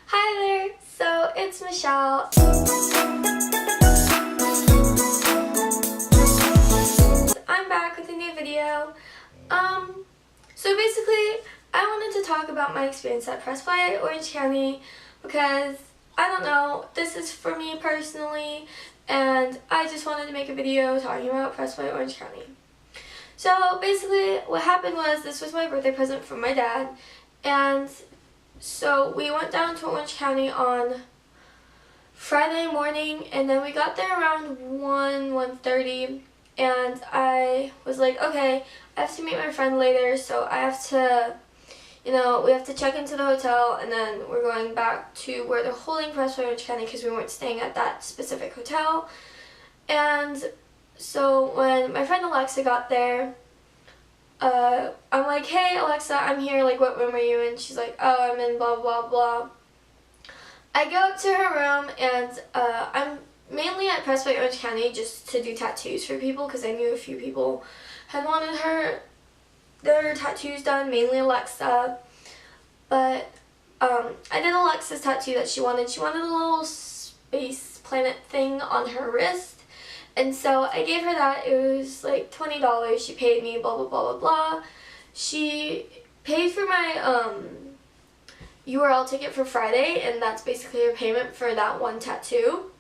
Hi there, so it's Michelle. I'm back with a new video. So basically, I wanted to talk about my experience at PressPlay, Orange County, because, I don't know, this is for me personally, and I just wanted to make a video talking about PressPlay, Orange County. So basically, what happened was, this was my birthday present from my dad, and so we went down to Orange County on Friday morning, and then we got there around 1:30, and I was like, okay, I have to meet my friend later, so I have to, we have to check into the hotel, and then we're going back to where they're holding PressPlay Orange County because we weren't staying at that specific hotel. And so when my friend Alexa got there, I'm like, hey Alexa, I'm here, like, what room are you in? She's like, oh, I'm in blah blah blah. I go up to her room, and I'm mainly at PressPlay Orange County just to do tattoos for people because I knew a few people had wanted their tattoos done, mainly Alexa. But I did Alexa's tattoo that she wanted. She wanted a little space planet thing on her wrist. And so I gave her that. It was like $20. She paid me, blah, blah, blah, blah, blah. She paid for my URL ticket for Friday, and that's basically her payment for that one tattoo,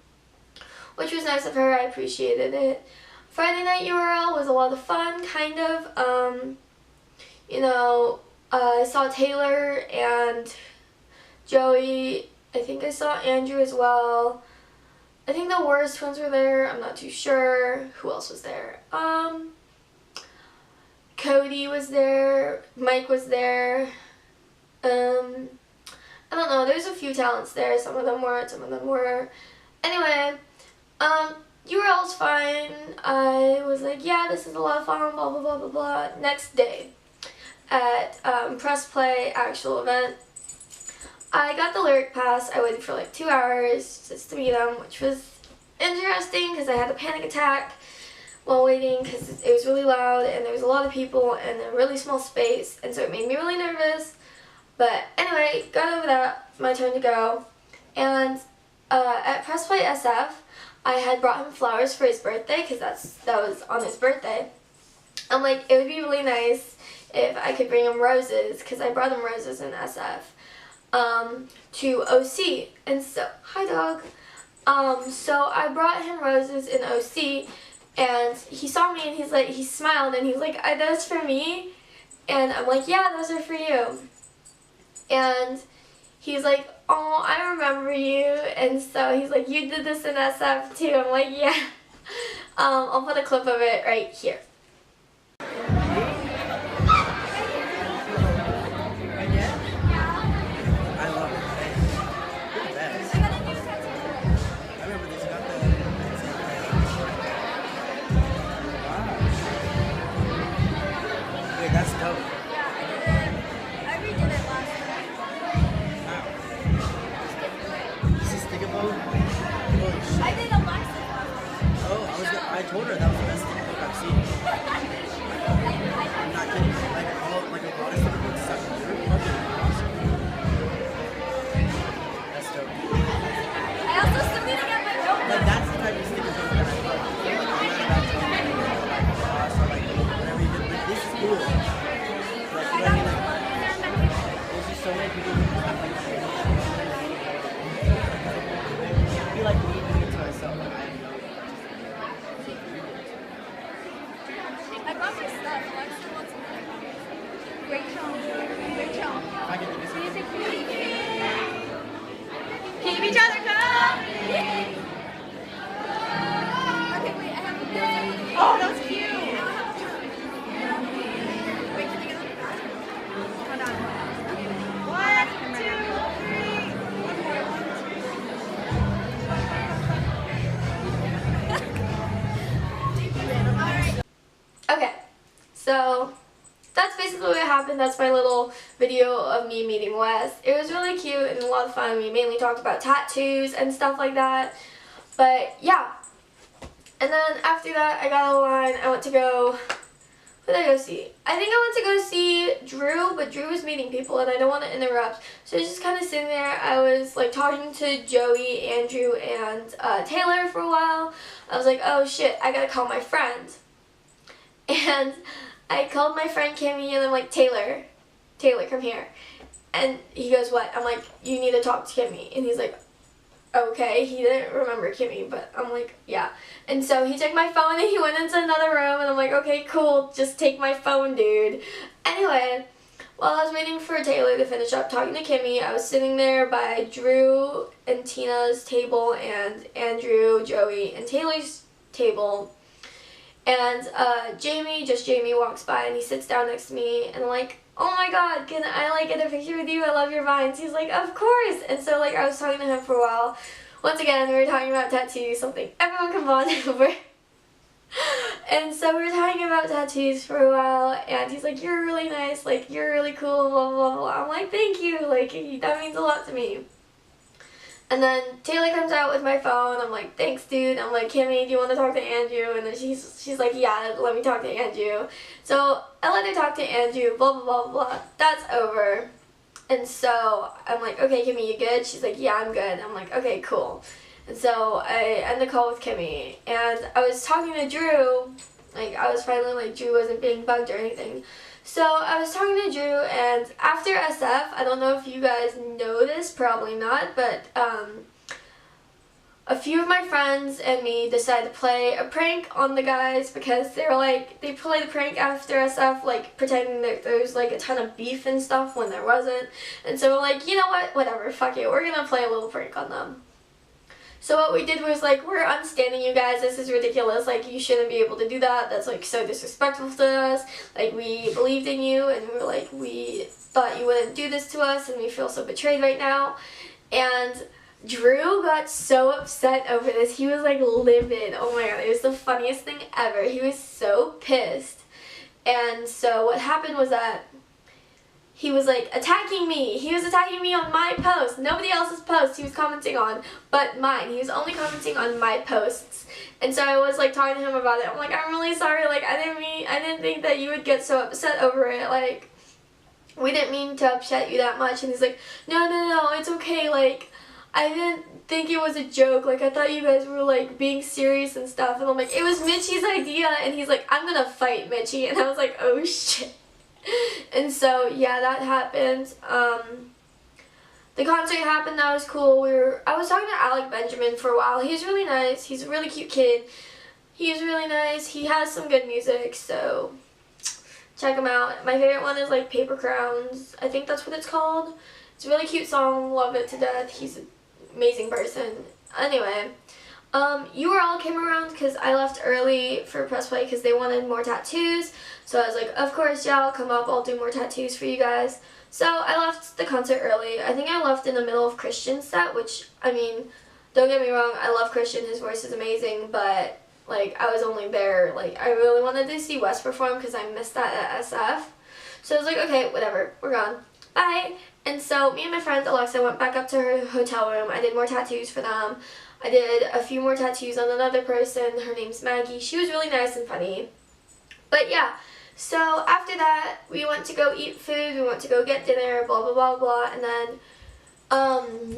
which was nice of her. I appreciated it. Friday night URL was a lot of fun, kind of. I saw Taylor and Joey. I think I saw Andrew as well. I think the Warriors twins were there. I'm not too sure. Who else was there? Cody was there. Mike was there. I don't know. There's a few talents there. Some of them weren't. Some of them were. Anyway, URL's fine. I was like, yeah, this is a lot of fun. Blah blah blah blah blah. Next day, at PressPlay actual event, I got the lyric pass. I waited for like 2 hours just to meet them, which was interesting because I had a panic attack while waiting because it was really loud and there was a lot of people and a really small space, and so it made me really nervous. But anyway, got over that. My turn to go. And at PressPlay SF, I had brought him flowers for his birthday because that was on his birthday. I'm like, it would be really nice if I could bring him roses because I brought him roses in SF. To OC, and so, hi dog. So I brought him roses in OC, and he saw me and he smiled and he's like, are those for me? And I'm like, yeah, those are for you. And he's like, oh, I remember you. And so he's like, you did this in SF too. I'm like, yeah. I'll put a clip of it right here. That's dope. Yeah, I did it. I redid it last time. Wow. This is stickable? Holy shit. I did Alexis last time. Oh, I told her that was the best book I've seen. I'm not kidding. Like a lot of sticker books suck. Fucking awesome. That's dope. I also still need to get my notebook. Like that's the type of sticker book that I love. Like I'm not about to like whatever you did. Like this is cool. There's just so many people who have like I feel like me doing it to myself. Like, I have no I brought my stuff. Alexa wants something. Rachel. Rachel. I get the Can you say please? Keep each other come. Okay, wait. I have a oh, that was cute. Wait, can we get them? Hold on. 1, 2, 3. Alright. Okay, so that's basically what happened. That's my little video of me meeting Wes. It was really cute and a lot of fun. We mainly talked about tattoos and stuff like that. But yeah. And then after that, I got out of line. I went to go Who did I go see? I think I went to go see Drew, but Drew was meeting people and I don't want to interrupt. So I was just kind of sitting there. I was like talking to Joey, Andrew, and Taylor for a while. I was like, oh shit, I gotta call my friend. And I called my friend Kimmy and I'm like, Taylor, come here. And he goes, what? I'm like, you need to talk to Kimmy. And he's like, okay. He didn't remember Kimmy, but I'm like, yeah. And so he took my phone and he went into another room and I'm like, okay, cool, just take my phone, dude. Anyway, while I was waiting for Taylor to finish up talking to Kimmy, I was sitting there by Drew and Tina's table and Andrew, Joey, and Taylor's table. And Jamie walks by and he sits down next to me and I'm like, oh my god, can I like get a picture with you? I love your vines. He's like, of course. And so like I was talking to him for a while. Once again, we were talking about tattoos, something everyone can bond over. And so we were talking about tattoos for a while and he's like, you're really nice, like you're really cool, blah blah blah. I'm like, thank you, like that means a lot to me. And then Taylor comes out with my phone. I'm like, thanks, dude. I'm like, Kimmy, do you want to talk to Andrew? And then she's like, yeah, let me talk to Andrew. So I let her talk to Andrew, blah, blah, blah, blah. That's over. And so I'm like, okay, Kimmy, you good? She's like, yeah, I'm good. I'm like, okay, cool. And so I end the call with Kimmy. And I was talking to Drew. Like, I was finally like, Drew wasn't being bugged or anything. So I was talking to Drew, and after SF, I don't know if you guys know this, probably not, but a few of my friends and me decided to play a prank on the guys because they were like, they played a prank after SF, like pretending that there was like a ton of beef and stuff when there wasn't. And so we're like, you know what, whatever, fuck it, we're gonna play a little prank on them. So what we did was like, we're unstanding, you guys, this is ridiculous, like you shouldn't be able to do that, that's like so disrespectful to us, like we believed in you and we were like, we thought you wouldn't do this to us and we feel so betrayed right now. And Drew got so upset over this, he was like livid, oh my god, it was the funniest thing ever, he was so pissed. And so what happened was that he was like attacking me. He was attacking me on my post. Nobody else's post he was commenting on but mine. He was only commenting on my posts. And so I was like talking to him about it. I'm like, I'm really sorry. Like I didn't think that you would get so upset over it. Like we didn't mean to upset you that much. And he's like, no, it's okay. Like I didn't think it was a joke. Like I thought you guys were like being serious and stuff. And I'm like, it was Mitchie's idea. And he's like, I'm gonna fight Mitchie. And I was like, oh shit. And so yeah, that happened. The concert happened, that was cool. I was talking to Alec Benjamin for a while. He's really nice. He's a really cute kid. He's really nice. He has some good music, so check him out. My favorite one is like Paper Crowns. I think that's what it's called. It's a really cute song. Love it to death. He's an amazing person. Anyway, URL came around because I left early for PressPlay because they wanted more tattoos. So I was like, of course, yeah, I'll come up, I'll do more tattoos for you guys. So I left the concert early. I think I left in the middle of Christian's set, which, I mean, don't get me wrong, I love Christian, his voice is amazing, but, like, I was only there, like, I really wanted to see Wes perform because I missed that at SF. So I was like, okay, whatever, we're gone. Bye. And so me and my friend Alexa went back up to her hotel room. I did more tattoos for them. I did a few more tattoos on another person. Her name's Maggie. She was really nice and funny. But yeah. So after that, we went to go eat food, we went to go get dinner, blah, blah, blah, blah, and then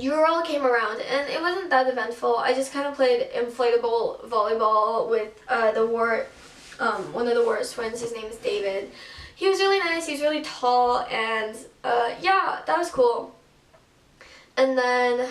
URL came around, and it wasn't that eventful. I just kind of played inflatable volleyball with one of the Warriors twins. His name is David. He was really nice, he was really tall, and yeah, that was cool. And then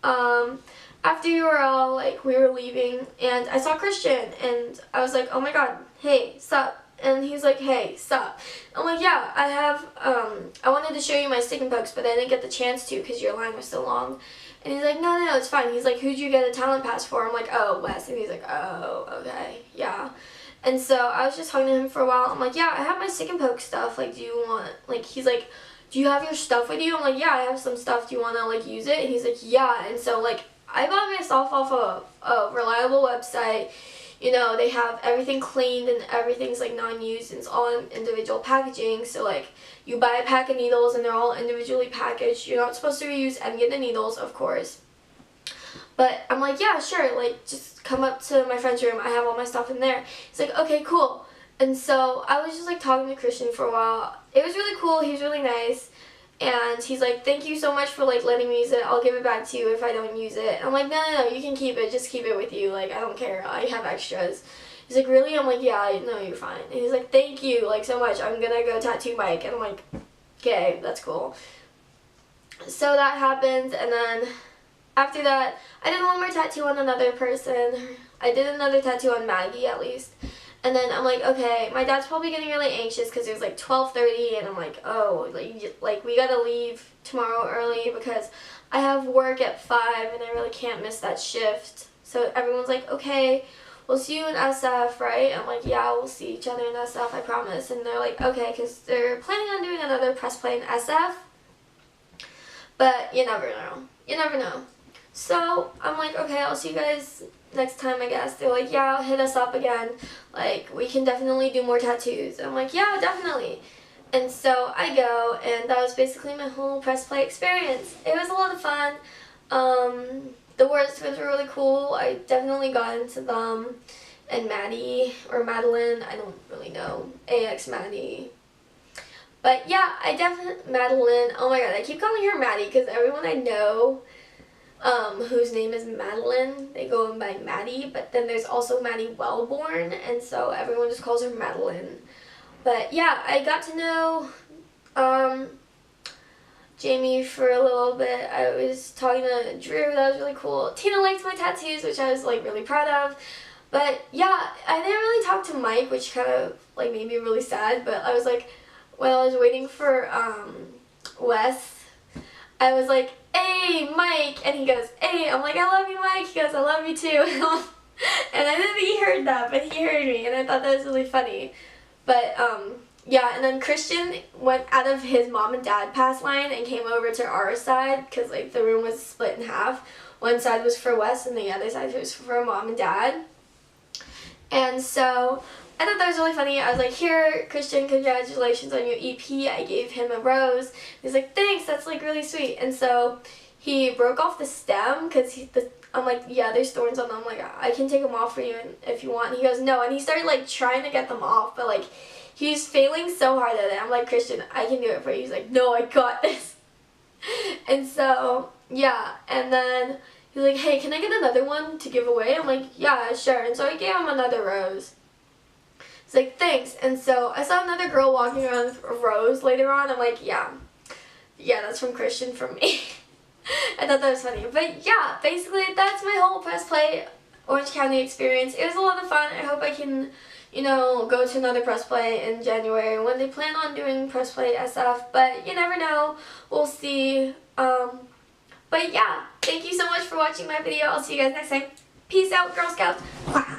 after URL, like, we were leaving, and I saw Christian, and I was like, oh my god, hey, sup? And he's like, hey, stop. I'm like, yeah, I wanted to show you my stick and pokes, but I didn't get the chance to because your line was so long. And he's like, no, it's fine. He's like, who'd you get a talent pass for? I'm like, oh, Wes. And he's like, oh, okay, yeah. And so I was just talking to him for a while. I'm like, yeah, I have my stick and poke stuff. Like, do you want, like, he's like, do you have your stuff with you? I'm like, yeah, I have some stuff. Do you want to, like, use it? And he's like, yeah. And so, like, I bought myself off of a reliable website. You know, they have everything cleaned and everything's like non-used and it's all in individual packaging. So like you buy a pack of needles and they're all individually packaged. You're not supposed to reuse any of the needles, of course. But I'm like, yeah, sure, like just come up to my friend's room. I have all my stuff in there. He's like, okay, cool. And so I was just like talking to Christian for a while. It was really cool. He was really nice. And he's like, thank you so much for like letting me use it. I'll give it back to you if I don't use it. I'm like, no, you can keep it. Just keep it with you. Like, I don't care. I have extras. He's like, really? I'm like, yeah, no, you're fine. And he's like, thank you like so much. I'm gonna go tattoo Mike. And I'm like, okay, that's cool. So that happened, and then after that, I did one more tattoo on another person. I did another tattoo on Maggie, at least. And then I'm like, okay, my dad's probably getting really anxious because it was like 12:30, and I'm like, oh, like we gotta leave tomorrow early because I have work at 5, and I really can't miss that shift. So everyone's like, okay, we'll see you in SF, right? I'm like, yeah, we'll see each other in SF, I promise. And they're like, okay, because they're planning on doing another press play in SF. But you never know. You never know. So I'm like, okay, I'll see you guys next time, I guess. They're like, yeah, hit us up again. Like, we can definitely do more tattoos. And I'm like, yeah, definitely. And so I go, and that was basically my whole press play experience. It was a lot of fun. The words were really cool. I definitely got into them. And Maddie, or Madeline, I don't really know. AX Maddie. But yeah, I definitely, Madeline, oh my god, I keep calling her Maddie because everyone I know whose name is Madeline, they go in by Maddie, but then there's also Maddie Wellborn, and so everyone just calls her Madeline. But yeah, I got to know Jamie for a little bit. I was talking to Drew, that was really cool. Tina liked my tattoos, which I was like really proud of. But yeah, I didn't really talk to Mike, which kind of like made me really sad, but I was like, while I was waiting for Wes, I was like, hey, Mike, and he goes, hey, I'm like, I love you, Mike. He goes, I love you too. And I didn't think he heard that, but he heard me, and I thought that was really funny. But yeah, and then Christian went out of his mom and dad pass line and came over to our side because like the room was split in half. One side was for Wes and the other side was for mom and dad. And so I thought that was really funny. I was like, here, Christian, congratulations on your EP. I gave him a rose. He's like, thanks, that's like really sweet. And so he broke off the stem because I'm like, yeah, there's thorns on them. I'm like, I can take them off for you if you want. He goes, no. And he started like trying to get them off, but like he's failing so hard at it. I'm like, Christian, I can do it for you. He's like, no, I got this. And so, yeah. And then he's like, hey, can I get another one to give away? I'm like, yeah, sure. And so I gave him another rose. He's like, thanks. And so I saw another girl walking around with a rose later on. I'm like, yeah, that's from Christian from me. I thought that was funny. But yeah, basically that's my whole press play Orange County experience. It was a lot of fun. I hope I can, you know, go to another press play in January when they plan on doing press play SF. But you never know. We'll see. But yeah, thank you so much for watching my video. I'll see you guys next time. Peace out, Girl Scouts. Wow.